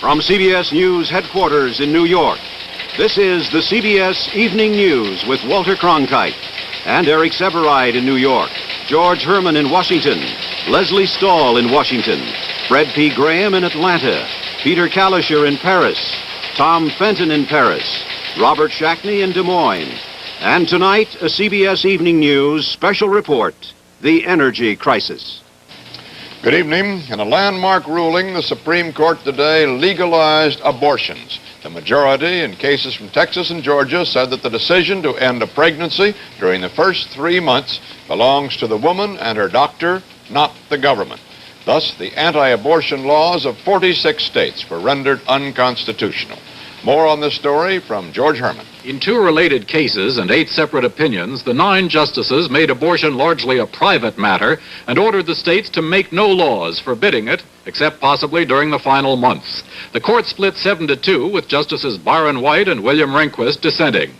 From CBS News headquarters in New York, this is the CBS Evening News with Walter Cronkite and Eric Severide in New York, George Herman in Washington, Leslie Stahl in Washington, Fred P. Graham in Atlanta, Peter Kalischer in Paris, Tom Fenton in Paris, Robert Shackney in Des Moines. And tonight, a CBS Evening News special report, The Energy Crisis. Good evening. In a landmark ruling, the Supreme Court today legalized abortions. The majority in cases from Texas and Georgia said that the decision to end a pregnancy during the first 3 months belongs to the woman and her doctor, not the government. Thus, the anti-abortion laws of 46 states were rendered unconstitutional. More on this story from George Herman. In 2 related cases and 8 separate opinions, the 9 justices made abortion largely a private matter and ordered the states to make no laws forbidding it, except possibly during the final months. The court split 7-2, with Justices Byron White and William Rehnquist dissenting.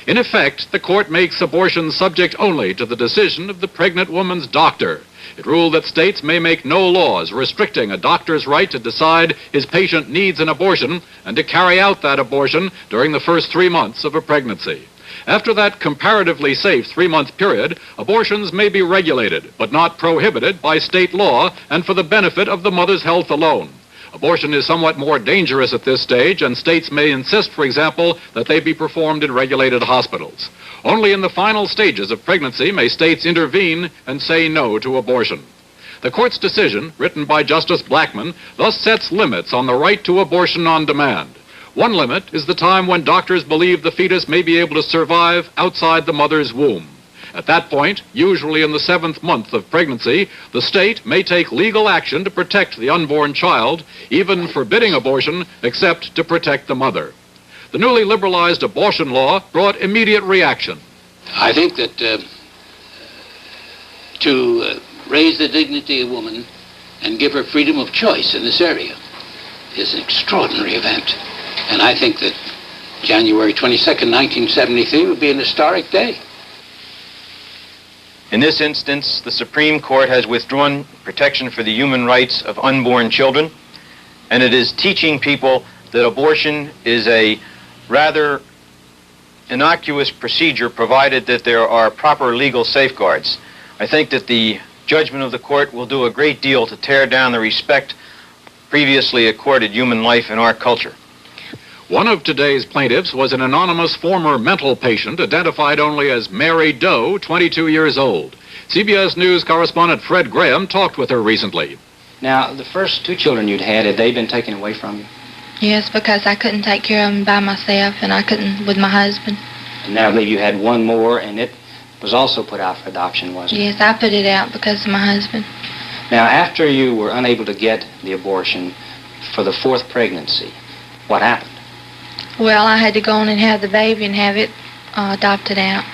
In effect, the court makes abortion subject only to the decision of the pregnant woman's doctor. It ruled that states may make no laws restricting a doctor's right to decide his patient needs an abortion and to carry out that abortion during the first 3 months of a pregnancy. After that comparatively safe 3-month period, abortions may be regulated, but not prohibited by state law and for the benefit of the mother's health alone. Abortion is somewhat more dangerous at this stage, and states may insist, for example, that they be performed in regulated hospitals. Only in the final stages of pregnancy may states intervene and say no to abortion. The court's decision, written by Justice Blackmun, thus sets limits on the right to abortion on demand. One limit is the time when doctors believe the fetus may be able to survive outside the mother's womb. At that point, usually in the 7th month of pregnancy, the state may take legal action to protect the unborn child, even forbidding abortion except to protect the mother. The newly liberalized abortion law brought immediate reaction. I think that to raise the dignity of woman and give her freedom of choice in this area is an extraordinary event. And I think that January 22nd, 1973 would be an historic day. In this instance, the Supreme Court has withdrawn protection for the human rights of unborn children, and it is teaching people that abortion is a rather innocuous procedure provided that there are proper legal safeguards. I think that the judgment of the court will do a great deal to tear down the respect previously accorded human life in our culture. One of today's plaintiffs was an anonymous former mental patient identified only as Mary Doe, 22 years old. CBS News correspondent Fred Graham talked with her recently. Now, the first 2 children you'd had they been taken away from you? Yes, because I couldn't take care of them by myself, and I couldn't with my husband. And now I believe you had one more, and it was also put out for adoption, wasn't it? Yes, I put it out because of my husband. Now, after you were unable to get the abortion for the 4th pregnancy, what happened? Well, I had to go on and have the baby and have it adopted out.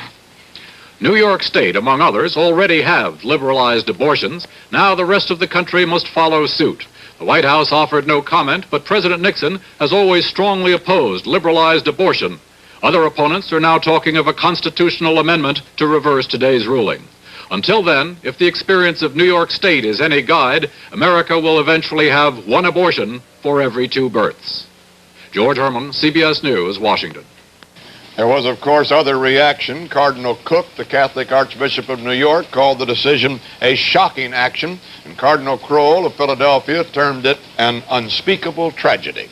New York State, among others, already have liberalized abortions. Now the rest of the country must follow suit. The White House offered no comment, but President Nixon has always strongly opposed liberalized abortion. Other opponents are now talking of a constitutional amendment to reverse today's ruling. Until then, if the experience of New York State is any guide, America will eventually have 1 abortion for every 2 births. George Herman, CBS News, Washington. There was, of course, other reaction. Cardinal Cook, the Catholic Archbishop of New York, called the decision a shocking action, and Cardinal Kroll of Philadelphia termed it an unspeakable tragedy.